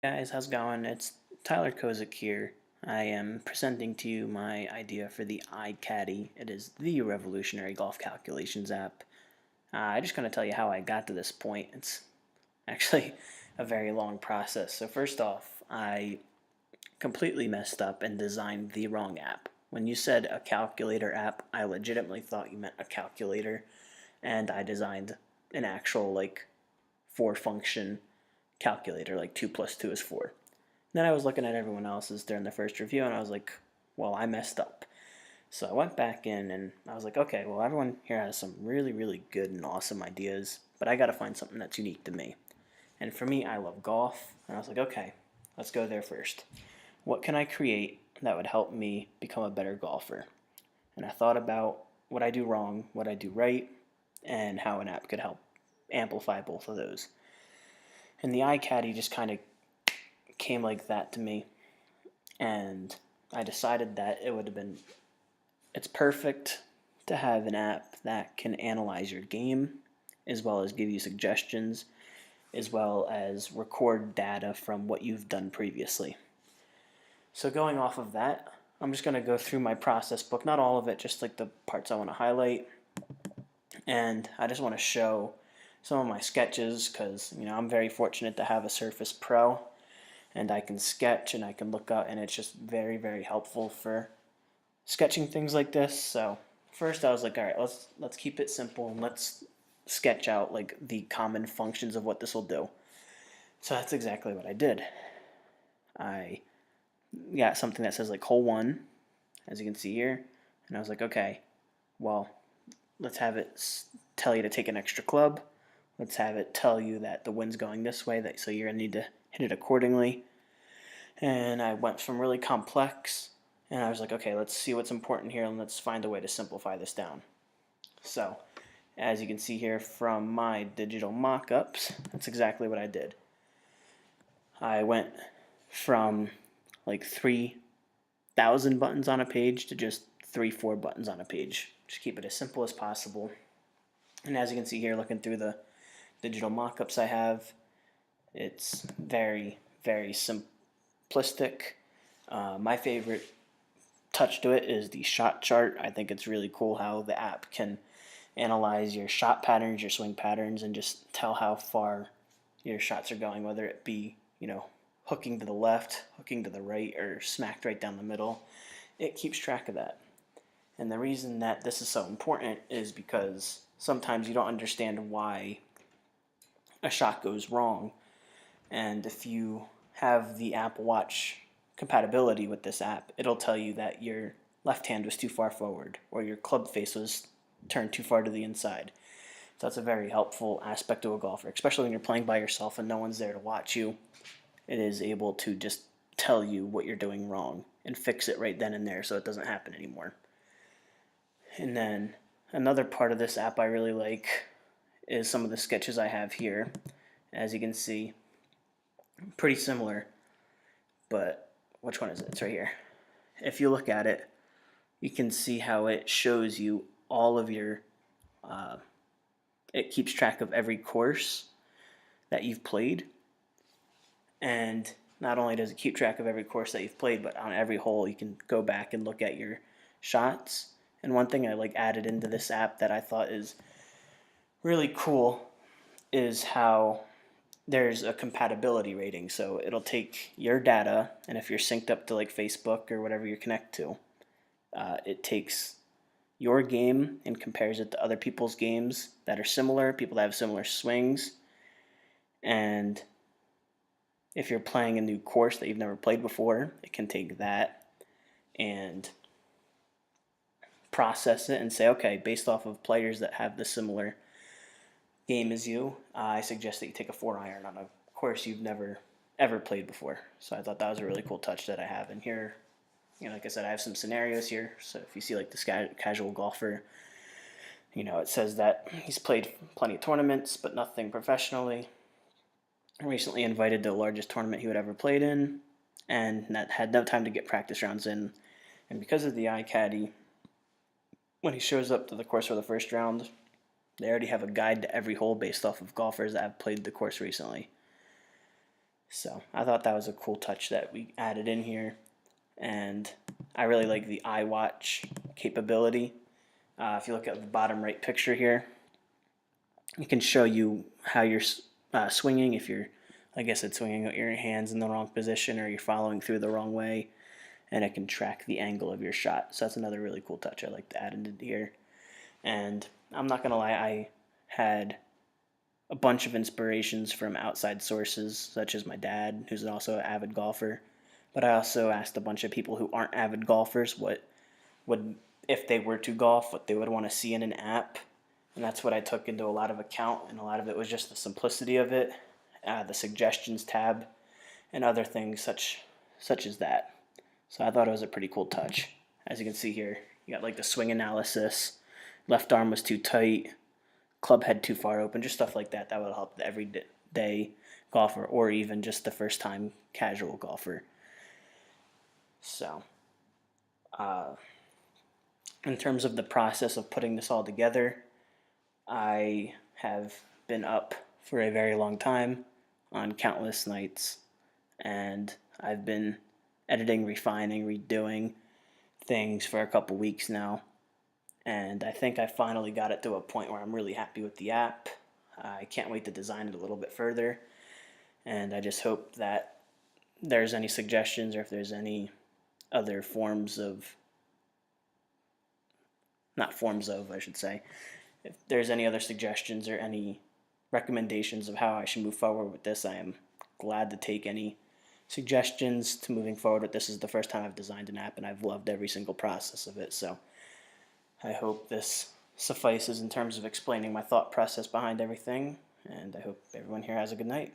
Guys, how's it going? It's Tyler Kozic here. I am presenting to you my idea for the iCaddy. It is the revolutionary golf calculations app. I'm just going to tell you how I got to this point. It's actually a very long process. So first off, I completely messed up and designed the wrong app. When you said a calculator app, I legitimately thought you meant a calculator, and I designed an actual four function calculator, like 2 plus 2 is 4. Then I was looking at everyone else's during the first review, and I was like, well, I messed up. So I went back in and I was like, okay, well, everyone here has some really, really good and awesome ideas, but I got to find something that's unique to me. And for me, I love golf, and I was like, okay, let's go there first. What can I create that would help me become a better golfer? And I thought about what I do wrong, what I do right, and how an app could help amplify both of those. And the iCaddy just kind of came like that to me, and I decided that it's perfect to have an app that can analyze your game as well as give you suggestions as well as record data from what you've done previously. So going off of that, I'm just going to go through my process book, not all of it, just like the parts I want to highlight, and I just want to show some of my sketches because I'm very fortunate to have a Surface Pro, and I can sketch and I can look up, and it's just very, very helpful for sketching things like this. So first I was like, all right, let's keep it simple and let's sketch out like the common functions of what this will do. So that's exactly what I did. I got something that says like hole 1, as you can see here, and I was like, okay, well, let's have it tell you to take an extra club. Let's have it tell you that the wind's going this way, so you're going to need to hit it accordingly. And I went from really complex, and I was like, okay, let's see what's important here, and let's find a way to simplify this down. So, as you can see here from my digital mock-ups, that's exactly what I did. I went from like 3,000 buttons on a page to just 3-4 buttons on a page. Just keep it as simple as possible. And as you can see here, looking through the digital mock-ups I have, it's very, very simplistic. My favorite touch to it is the shot chart. I think it's really cool how the app can analyze your shot patterns, your swing patterns, and just tell how far your shots are going, whether it be, hooking to the left, hooking to the right, or smacked right down the middle. It keeps track of that. And the reason that this is so important is because sometimes you don't understand why a shot goes wrong. And if you have the Apple Watch compatibility with this app, it'll tell you that your left hand was too far forward or your club face was turned too far to the inside. So that's a very helpful aspect to a golfer, especially when you're playing by yourself and no one's there to watch you. It is able to just tell you what you're doing wrong and fix it right then and there so it doesn't happen anymore. And then another part of this app I really like is some of the sketches I have here. As you can see, pretty similar, but which one is it? It's right here. If you look at it, you can see how it shows you all of your, it keeps track of every course that you've played. And not only does it keep track of every course that you've played, but on every hole you can go back and look at your shots. And one thing I added into this app that I thought is really cool is how there's a compatibility rating. So it'll take your data, and if you're synced up to Facebook or whatever you're connected to, it takes your game and compares it to other people's games that are similar, people that have similar swings. And if you're playing a new course that you've never played before, it can take that and process it and say, okay, based off of players that have the similar game as you, I suggest that you take a 4-iron on a course you've never ever played before. So I thought that was a really cool touch that I have in here. Like I said, I have some scenarios here. So if you see this casual golfer, it says that he's played plenty of tournaments, but nothing professionally. Recently invited to the largest tournament he would ever played in, and that had no time to get practice rounds in. And because of the iCaddy, when he shows up to the course for the first round, they already have a guide to every hole based off of golfers that have played the course recently. So I thought that was a cool touch that we added in here, and I really like the iWatch capability. If you look at the bottom right picture here, it can show you how you're swinging, if you're, like I said, swinging with your hands in the wrong position or you're following through the wrong way, and it can track the angle of your shot. So that's another really cool touch I like to add into here. And I'm not gonna lie, I had a bunch of inspirations from outside sources, such as my dad, who's also an avid golfer. But I also asked a bunch of people who aren't avid golfers what would, if they were to golf, what they would want to see in an app. And that's what I took into a lot of account, and a lot of it was just the simplicity of it, the suggestions tab, and other things such as that. So I thought it was a pretty cool touch. As you can see here, you got like the swing analysis, left arm was too tight, club head too far open, just stuff like that. That would help the everyday golfer or even just the first time casual golfer. So, in terms of the process of putting this all together, I have been up for a very long time on countless nights, and I've been editing, refining, redoing things for a couple weeks now. And I think I finally got it to a point where I'm really happy with the app. I can't wait to design it a little bit further, and I just hope that there's any suggestions, or if there's any other forms of, not forms of, I should say, if there's any other suggestions or any recommendations of how I should move forward with this, I am glad to take any suggestions to moving forward with this. Is the first time I've designed an app, and I've loved every single process of it. So I hope this suffices in terms of explaining my thought process behind everything, and I hope everyone here has a good night.